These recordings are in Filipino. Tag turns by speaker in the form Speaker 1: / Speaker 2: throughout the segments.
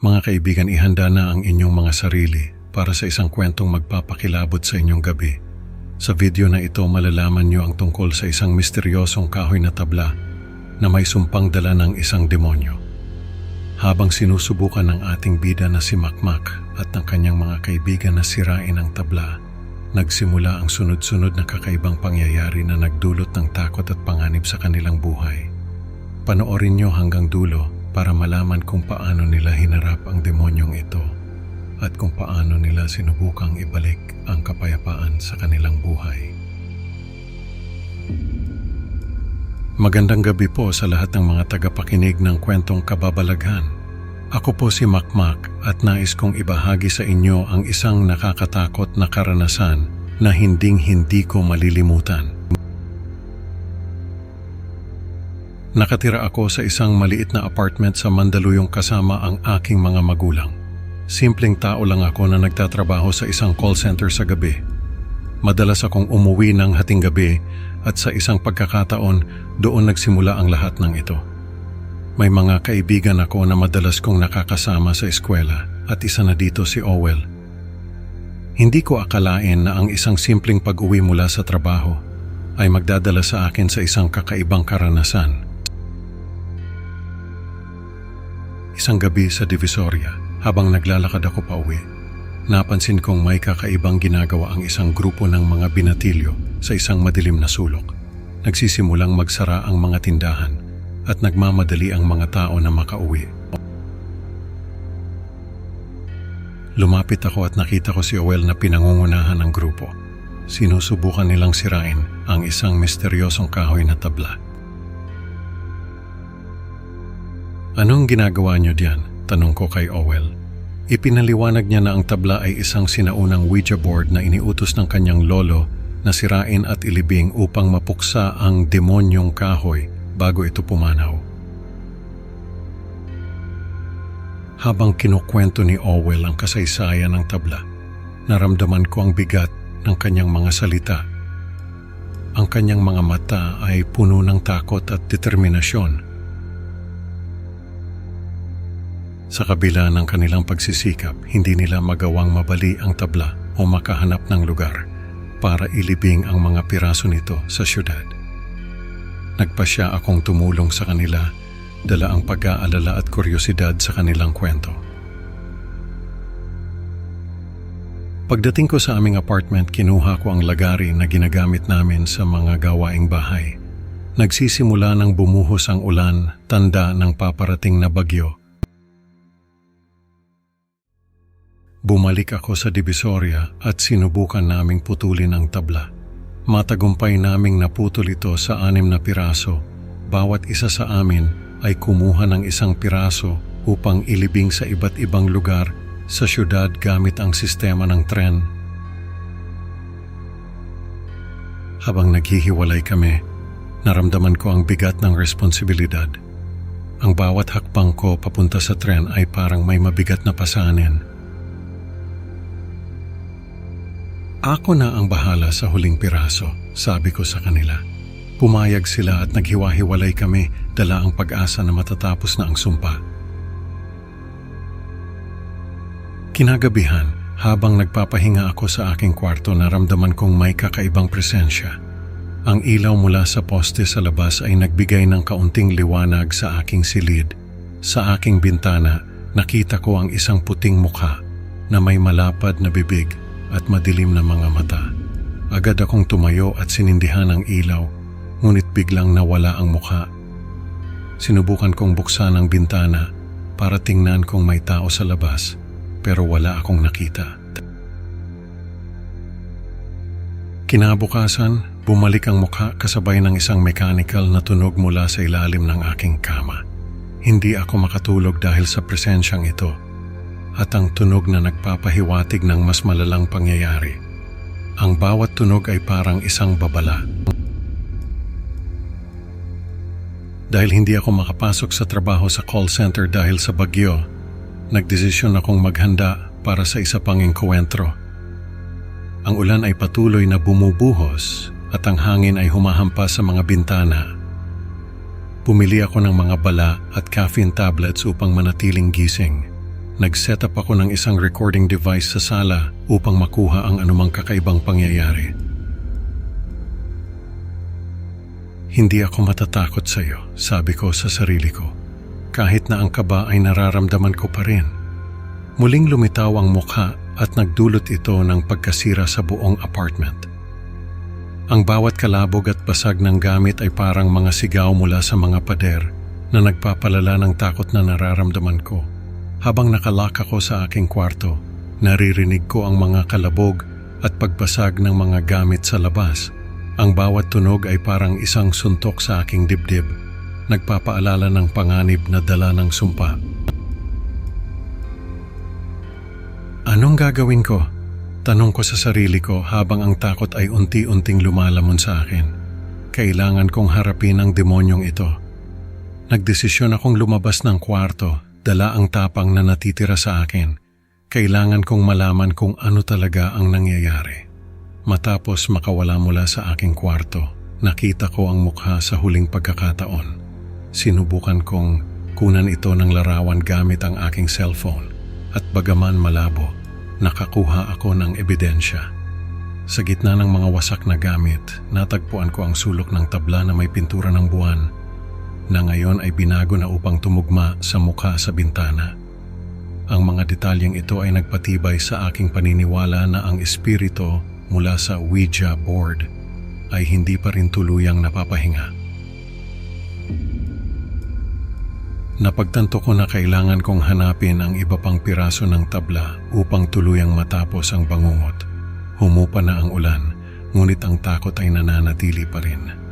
Speaker 1: Mga kaibigan, ihanda na ang inyong mga sarili para sa isang kwentong magpapakilabot sa inyong gabi. Sa video na ito, malalaman nyo ang tungkol sa isang misteryosong kahoy na tabla na may sumpang dala ng isang demonyo. Habang sinusubukan ng ating bida na si Makmak at ng kanyang mga kaibigan na sirain ang tabla, nagsimula ang sunod-sunod na kakaibang pangyayari na nagdulot ng takot at panganib sa kanilang buhay. Panoorin nyo hanggang dulo para malaman kung paano nila hinarap ang demonyong ito at kung paano nila sinubukang ibalik ang kapayapaan sa kanilang buhay. Magandang gabi po sa lahat ng mga tagapakinig ng kwentong kababalaghan. Ako po si Makmak at nais kong ibahagi sa inyo ang isang nakakatakot na karanasan na hinding-hindi ko malilimutan. Nakatira ako sa isang maliit na apartment sa Mandaluyong kasama ang aking mga magulang. Simpleng tao lang ako na nagtatrabaho sa isang call center sa gabi. Madalas akong umuwi ng hating gabi at sa isang pagkakataon doon nagsimula ang lahat ng ito. May mga kaibigan ako na madalas kong nakakasama sa eskwela at isa na dito si Owel. Hindi ko akalain na ang isang simpleng pag-uwi mula sa trabaho ay magdadala sa akin sa isang kakaibang karanasan. Isang gabi sa Divisoria, habang naglalakad ako pa uwi, napansin kong may kakaibang ginagawa ang isang grupo ng mga binatilyo sa isang madilim na sulok. Nagsisimulang magsara ang mga tindahan at nagmamadali ang mga tao na makauwi. Lumapit ako at nakita ko si Owel na pinangungunahan ng grupo. Sinusubukan nilang sirain ang isang misteryosong kahoy na tabla. "Anong ginagawa niyo diyan?" tanong ko kay Owel. Ipinaliwanag niya na ang tabla ay isang sinaunang Ouija board na iniutos ng kanyang lolo na sirain at ilibing upang mapuksa ang demonyong kahoy bago ito pumanaw. Habang kinukwento ni Owel ang kasaysayan ng tabla, naramdaman ko ang bigat ng kanyang mga salita. Ang kanyang mga mata ay puno ng takot at determinasyon. Sa kabila ng kanilang pagsisikap, hindi nila magawang mabali ang tabla o makahanap ng lugar para ilibing ang mga piraso nito sa syudad. Nagpasya akong tumulong sa kanila, dala ang pag-aalala at kuryosidad sa kanilang kwento. Pagdating ko sa aming apartment, kinuha ko ang lagari na ginagamit namin sa mga gawaing bahay. Nagsisimula ng bumuhos ang ulan, tanda ng paparating na bagyo. Bumalik ako sa Divisoria at sinubukan naming putulin ang tabla. Matagumpay naming naputol ito sa 6 na piraso. Bawat isa sa amin ay kumuha ng isang piraso upang ilibing sa iba't ibang lugar sa syudad gamit ang sistema ng tren. Habang naghihiwalay kami, naramdaman ko ang bigat ng responsibilidad. Ang bawat hakbang ko papunta sa tren ay parang may mabigat na pasanin. "Ako na ang bahala sa huling piraso," sabi ko sa kanila. Pumayag sila at naghiwa-hiwalay kami, dala ang pag-asa na matatapos na ang sumpa. Kinagabihan, habang nagpapahinga ako sa aking kwarto, naramdaman kong may kakaibang presensya. Ang ilaw mula sa poste sa labas ay nagbigay ng kaunting liwanag sa aking silid. Sa aking bintana, nakita ko ang isang puting mukha na may malapad na bibig at madilim na mga mata. Agad akong tumayo at sinindihan ang ilaw, ngunit biglang nawala ang mukha. Sinubukan kong buksan ang bintana para tingnan kung may tao sa labas, pero wala akong nakita. Kinabukasan, bumalik ang mukha kasabay ng isang mechanical na tunog mula sa ilalim ng aking kama. Hindi ako makatulog dahil sa presensyang ito, at ang tunog na nagpapahiwatig ng mas malalang pangyayari. Ang bawat tunog ay parang isang babala. Dahil hindi ako makapasok sa trabaho sa call center dahil sa bagyo, nagdesisyon akong maghanda para sa isa pang engkwentro. Ang ulan ay patuloy na bumubuhos at ang hangin ay humahampas sa mga bintana. Pumili ako ng mga bala at caffeine tablets upang manatiling gising. Nag-set up ako ng isang recording device sa sala upang makuha ang anumang kakaibang pangyayari. Hindi ako matatakot sa iyo, sabi ko sa sarili ko. Kahit na ang kaba ay nararamdaman ko pa rin. Muling lumitaw ang mukha at nagdulot ito ng pagkasira sa buong apartment. Ang bawat kalabog at basag ng gamit ay parang mga sigaw mula sa mga pader na nagpapalala ng takot na nararamdaman ko. Habang nakalock ako sa aking kwarto, naririnig ko ang mga kalabog at pagbasag ng mga gamit sa labas. Ang bawat tunog ay parang isang suntok sa aking dibdib, nagpapaalala ng panganib na dala ng sumpa. Anong gagawin ko? Tanong ko sa sarili ko habang ang takot ay unti-unting lumalamon sa akin. Kailangan kong harapin ang demonyong ito. Nagdesisyon akong lumabas ng kwarto, dala ang tapang na natitira sa akin. Kailangan kong malaman kung ano talaga ang nangyayari. Matapos makawala mula sa aking kwarto, nakita ko ang mukha sa huling pagkakataon. Sinubukan kong kunan ito ng larawan gamit ang aking cellphone at bagaman malabo, nakakuha ako ng ebidensya. Sa gitna ng mga wasak na gamit, natagpuan ko ang sulok ng tabla na may pintura ng buwan na ngayon ay binago na upang tumugma sa mukha sa bintana. Ang mga detalyeng ito ay nagpatibay sa aking paniniwala na ang espiritu mula sa Ouija board ay hindi pa rin tuluyang napapahinga. Napagtanto ko na kailangan kong hanapin ang iba pang piraso ng tabla upang tuluyang matapos ang bangungot. Humupa na ang ulan, ngunit ang takot ay nananatili pa rin.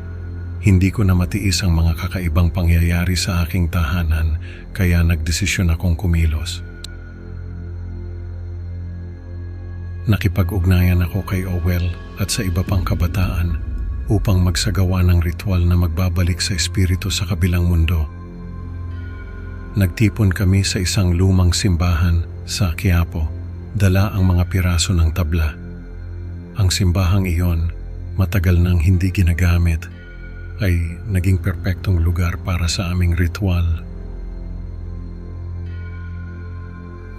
Speaker 1: Hindi ko na matiis ang mga kakaibang pangyayari sa aking tahanan, kaya nagdesisyon akong kumilos. Nakipag-ugnayan ako kay Owel at sa iba pang kabataan upang magsagawa ng ritual na magbabalik sa espiritu sa kabilang mundo. Nagtipon kami sa isang lumang simbahan sa Quiapo, dala ang mga piraso ng tabla. Ang simbahang iyon, matagal nang hindi ginagamit, ay naging perpektong lugar para sa aming ritual.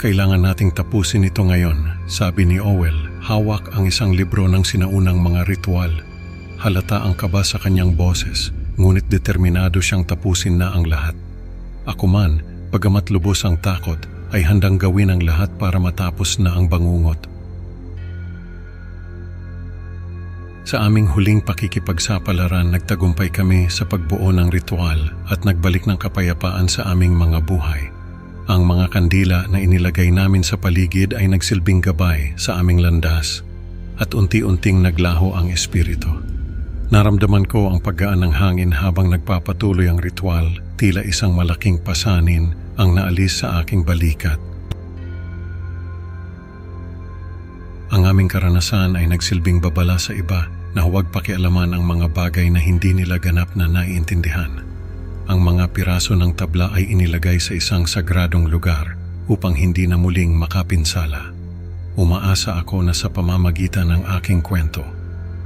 Speaker 1: Kailangan nating tapusin ito ngayon, sabi ni Owel. Hawak ang isang libro ng sinaunang mga ritual. Halata ang kaba sa kanyang boses, ngunit determinado siyang tapusin na ang lahat. Ako man, bagamat lubos ang takot, ay handang gawin ang lahat para matapos na ang bangungot. Sa aming huling pakikipagsapalaran, nagtagumpay kami sa pagbuo ng ritual at nagbalik ng kapayapaan sa aming mga buhay. Ang mga kandila na inilagay namin sa paligid ay nagsilbing gabay sa aming landas at unti-unting naglaho ang espiritu. Naramdaman ko ang paggaan ng hangin habang nagpapatuloy ang ritual, tila isang malaking pasanin ang naalis sa aking balikat. Ang aming karanasan ay nagsilbing babala sa iba na huwag pakialaman ang mga bagay na hindi nila ganap na naiintindihan. Ang mga piraso ng tabla ay inilagay sa isang sagradong lugar upang hindi na muling makapinsala. Umaasa ako na sa pamamagitan ng aking kwento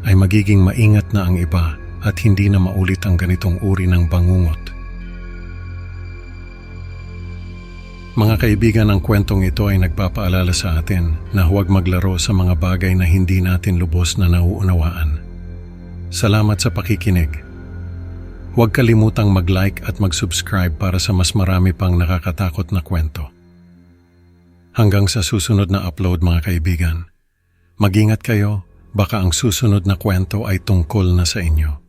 Speaker 1: ay magiging maingat na ang iba at hindi na maulit ang ganitong uri ng bangungot. Mga kaibigan, ang kwentong ito ay nagpapaalala sa atin na huwag maglaro sa mga bagay na hindi natin lubos na nauunawaan. Salamat sa pakikinig. Huwag kalimutang mag-like at mag-subscribe para sa mas marami pang nakakatakot na kwento. Hanggang sa susunod na upload, mga kaibigan. Mag-ingat kayo, baka ang susunod na kwento ay tungkol na sa inyo.